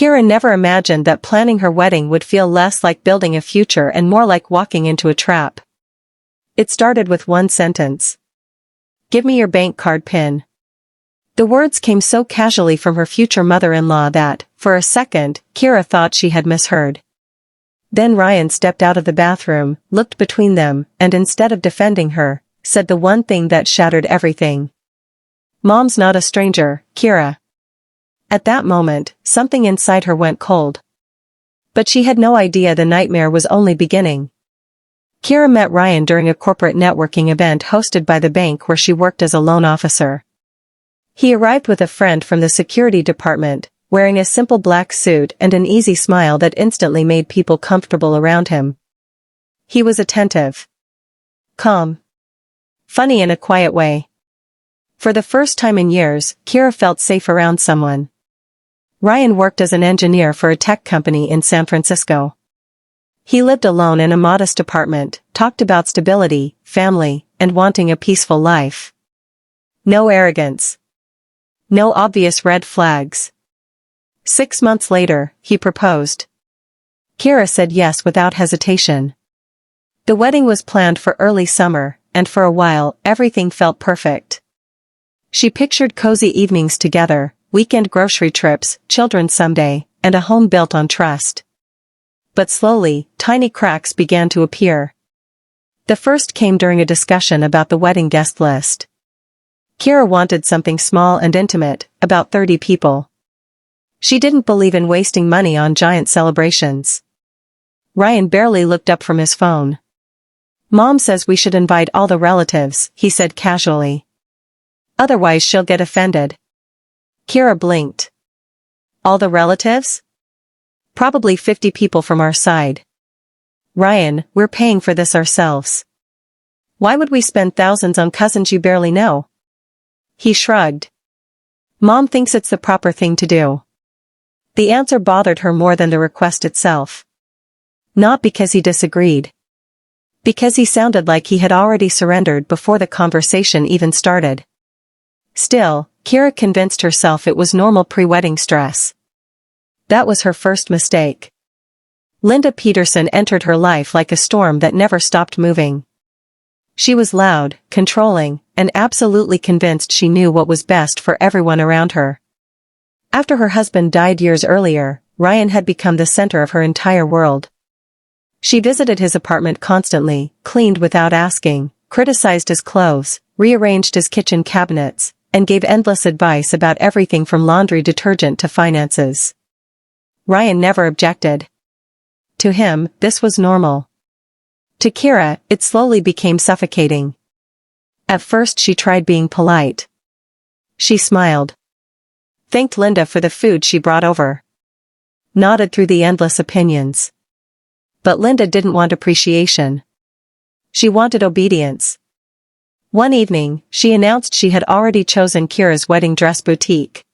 Kira never imagined that planning her wedding would feel less like building a future and more like walking into a trap. It started with one sentence. "Give me your bank card PIN." The words came so casually from her future mother-in-law that, for a second, Kira thought she had misheard. Then Ryan stepped out of the bathroom, looked between them, and instead of defending her, said the one thing that shattered everything. "Mom's not a stranger, Kira." At that moment, something inside her went cold. But she had no idea the nightmare was only beginning. Kira met Ryan during a corporate networking event hosted by the bank where she worked as a loan officer. He arrived with a friend from the security department, wearing a simple black suit and an easy smile that instantly made people comfortable around him. He was attentive, calm, funny in a quiet way. For the first time in years, Kira felt safe around someone. Ryan worked as an engineer for a tech company in San Francisco. He lived alone in a modest apartment, talked about stability, family, and wanting a peaceful life. No arrogance. No obvious red flags. 6 months later, he proposed. Kira said yes without hesitation. The wedding was planned for early summer, and for a while, everything felt perfect. She pictured cozy evenings together, weekend grocery trips, children someday, and a home built on trust. But slowly, tiny cracks began to appear. The first came during a discussion about the wedding guest list. Kira wanted something small and intimate, about 30 people. She didn't believe in wasting money on giant celebrations. Ryan barely looked up from his phone. "Mom says we should invite all the relatives," he said casually. "Otherwise she'll get offended." Kira blinked. "All the relatives?" "Probably 50 people from our side." "Ryan, we're paying for this ourselves. Why would we spend thousands on cousins you barely know?" He shrugged. "Mom thinks it's the proper thing to do." The answer bothered her more than the request itself. Not because he disagreed. Because he sounded like he had already surrendered before the conversation even started. Still, Kira convinced herself it was normal pre-wedding stress. That was her first mistake. Linda Peterson entered her life like a storm that never stopped moving. She was loud, controlling, and absolutely convinced she knew what was best for everyone around her. After her husband died years earlier, Ryan had become the center of her entire world. She visited his apartment constantly, cleaned without asking, criticized his clothes, rearranged his kitchen cabinets, and gave endless advice about everything from laundry detergent to finances. Ryan never objected. To him, this was normal. To Kira, it slowly became suffocating. At first she tried being polite. She smiled. Thanked Linda for the food she brought over. Nodded through the endless opinions. But Linda didn't want appreciation. She wanted obedience. One evening, she announced she had already chosen Kira's wedding dress boutique.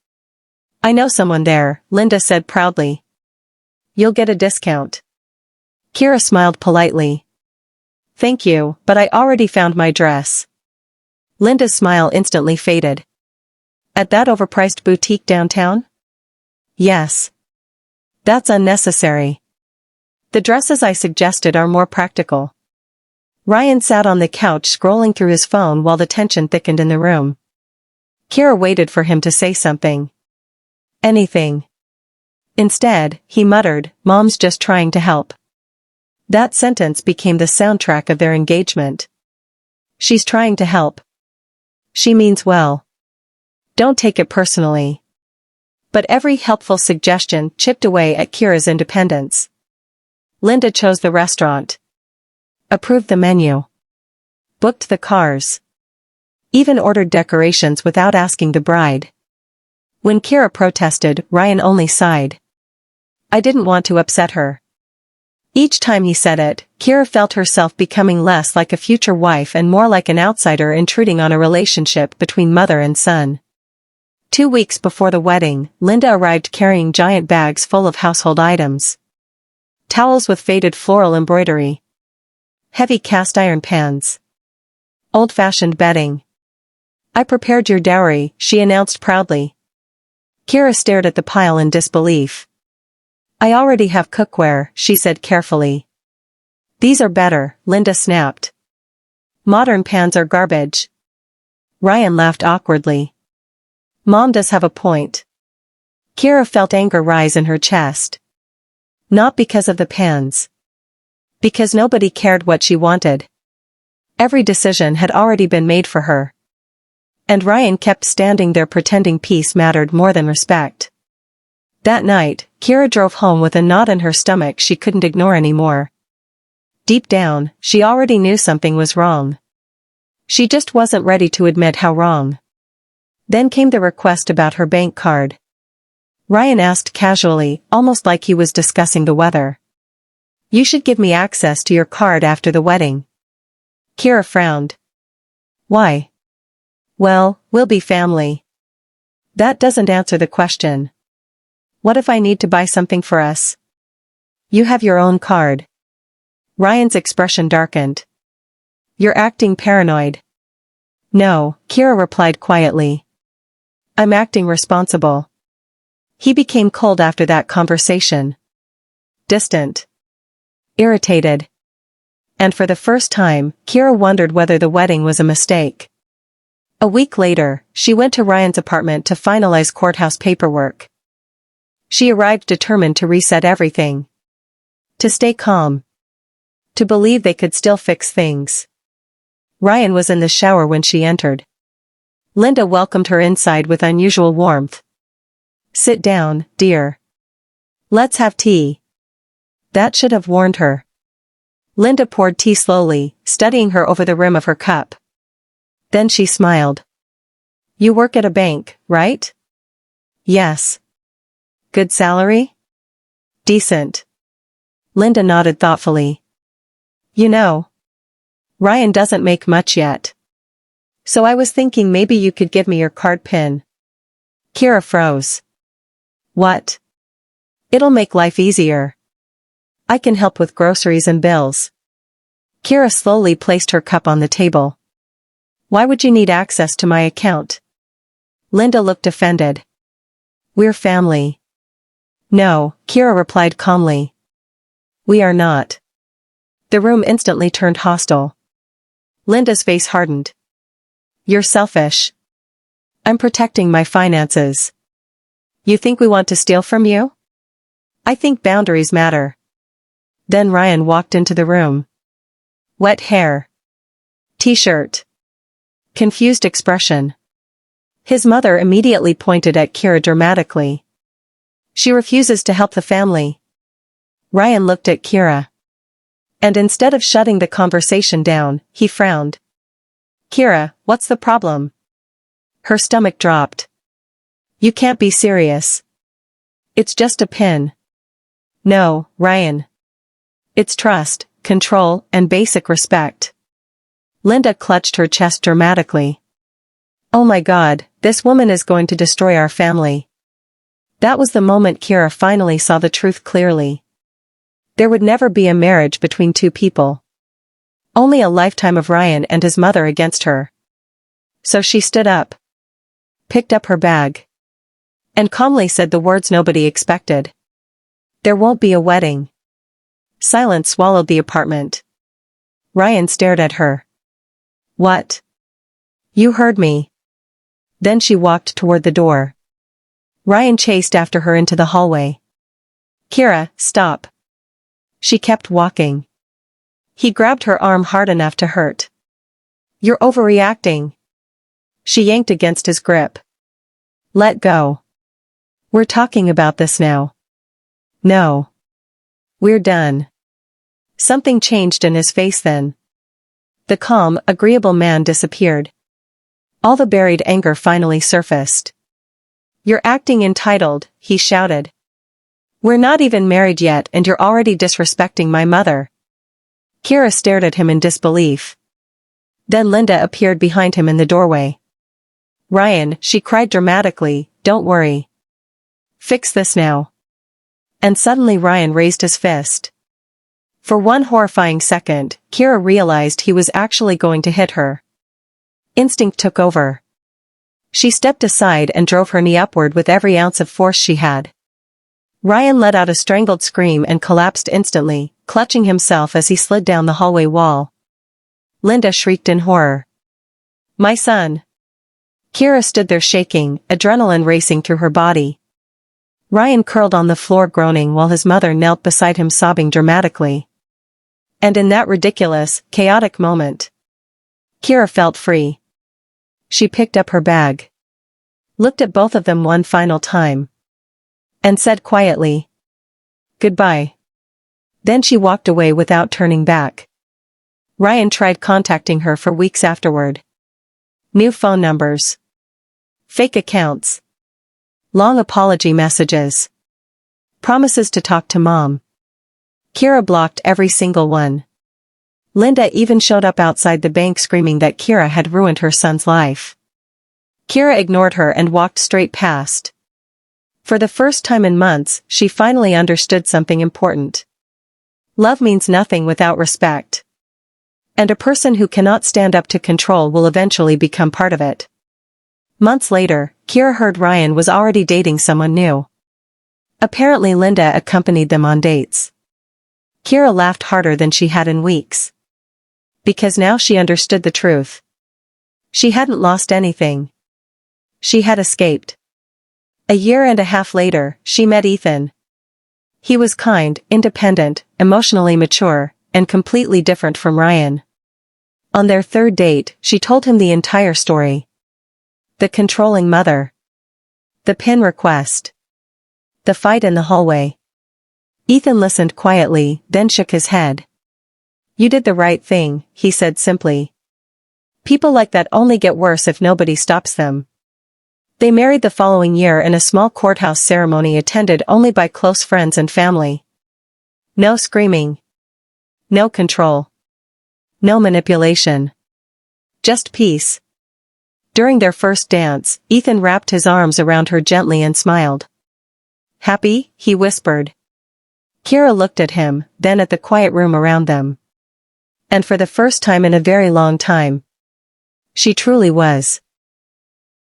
"I know someone there," Linda said proudly. "You'll get a discount." Kira smiled politely. "Thank you, but I already found my dress." Linda's smile instantly faded. "At that overpriced boutique downtown?" "Yes." "That's unnecessary. The dresses I suggested are more practical." Ryan sat on the couch scrolling through his phone while the tension thickened in the room. Kira waited for him to say something. Anything. Instead, he muttered, "Mom's just trying to help." That sentence became the soundtrack of their engagement. She's trying to help. She means well. Don't take it personally. But every helpful suggestion chipped away at Kira's independence. Linda chose the restaurant. Approved the menu. Booked the cars. Even ordered decorations without asking the bride. When Kira protested, Ryan only sighed. "I didn't want to upset her." Each time he said it, Kira felt herself becoming less like a future wife and more like an outsider intruding on a relationship between mother and son. 2 weeks before the wedding, Linda arrived carrying giant bags full of household items. Towels with faded floral embroidery. Heavy cast-iron pans. Old-fashioned bedding. "I prepared your dowry," she announced proudly. Kira stared at the pile in disbelief. I already have cookware, she said carefully. These are better, Linda snapped. Modern pans are garbage. Ryan laughed awkwardly. Mom does have a point. Kira felt anger rise in her chest. Not because of the pans. Because nobody cared what she wanted. Every decision had already been made for her. And Ryan kept standing there pretending peace mattered more than respect. That night, Kira drove home with a knot in her stomach she couldn't ignore anymore. Deep down, she already knew something was wrong. She just wasn't ready to admit how wrong. Then came the request about her bank card. Ryan asked casually, almost like he was discussing the weather. You should give me access to your card after the wedding. Kira frowned. Why? Well, we'll be family. That doesn't answer the question. What if I need to buy something for us? You have your own card. Ryan's expression darkened. You're acting paranoid. No, Kira replied quietly. I'm acting responsible. He became cold after that conversation. Distant. Irritated. And for the first time, Kira wondered whether the wedding was a mistake. A week later, she went to Ryan's apartment to finalize courthouse paperwork. She arrived determined to reset everything. To stay calm. To believe they could still fix things. Ryan was in the shower when she entered. Linda welcomed her inside with unusual warmth. Sit down, dear. Let's have tea. That should have warned her. Linda poured tea slowly, studying her over the rim of her cup. Then she smiled. You work at a bank, right? Yes. Good salary? Decent. Linda nodded thoughtfully. You know, Ryan doesn't make much yet. So I was thinking maybe you could give me your card PIN. Kira froze. What? It'll make life easier. I can help with groceries and bills. Kira slowly placed her cup on the table. Why would you need access to my account? Linda looked offended. We're family. No, Kira replied calmly. We are not. The room instantly turned hostile. Linda's face hardened. You're selfish. I'm protecting my finances. You think we want to steal from you? I think boundaries matter. Then Ryan walked into the room. Wet hair. T-shirt. Confused expression. His mother immediately pointed at Kira dramatically. She refuses to help the family. Ryan looked at Kira. And instead of shutting the conversation down, he frowned. Kira, what's the problem? Her stomach dropped. You can't be serious. It's just a PIN. No, Ryan. It's trust, control, and basic respect. Linda clutched her chest dramatically. Oh my God, this woman is going to destroy our family. That was the moment Kira finally saw the truth clearly. There would never be a marriage between two people. Only a lifetime of Ryan and his mother against her. So she stood up. Picked up her bag. And calmly said the words nobody expected. There won't be a wedding. Silence swallowed the apartment. Ryan stared at her. What? You heard me. Then she walked toward the door. Ryan chased after her into the hallway. Kira, stop. She kept walking. He grabbed her arm hard enough to hurt. You're overreacting. She yanked against his grip. Let go. We're talking about this now. No. We're done. Something changed in his face then. The calm, agreeable man disappeared. All the buried anger finally surfaced. You're acting entitled, he shouted. We're not even married yet and you're already disrespecting my mother. Kira stared at him in disbelief. Then Linda appeared behind him in the doorway. Ryan, she cried dramatically, don't worry. Fix this now. And suddenly Ryan raised his fist. For one horrifying second, Kira realized he was actually going to hit her. Instinct took over. She stepped aside and drove her knee upward with every ounce of force she had. Ryan let out a strangled scream and collapsed instantly, clutching himself as he slid down the hallway wall. Linda shrieked in horror. My son. Kira stood there shaking, adrenaline racing through her body. Ryan curled on the floor groaning while his mother knelt beside him sobbing dramatically. And in that ridiculous, chaotic moment, Kira felt free. She picked up her bag, looked at both of them one final time, and said quietly, "Goodbye." Then she walked away without turning back. Ryan tried contacting her for weeks afterward. New phone numbers, fake accounts, long apology messages, promises to talk to Mom. Kira blocked every single one. Linda even showed up outside the bank screaming that Kira had ruined her son's life. Kira ignored her and walked straight past. For the first time in months, she finally understood something important. Love means nothing without respect. And a person who cannot stand up to control will eventually become part of it. Months later, Kira heard Ryan was already dating someone new. Apparently Linda accompanied them on dates. Kira laughed harder than she had in weeks. Because now she understood the truth. She hadn't lost anything. She had escaped. A year and a half later, she met Ethan. He was kind, independent, emotionally mature, and completely different from Ryan. On their third date, she told him the entire story. The controlling mother. The pin request. The fight in the hallway. Ethan listened quietly, then shook his head. You did the right thing, he said simply. People like that only get worse if nobody stops them. They married the following year in a small courthouse ceremony attended only by close friends and family. No screaming. No control. No manipulation. Just peace. During their first dance, Ethan wrapped his arms around her gently and smiled. Happy? He whispered. Kira looked at him, then at the quiet room around them. And for the first time in a very long time, she truly was.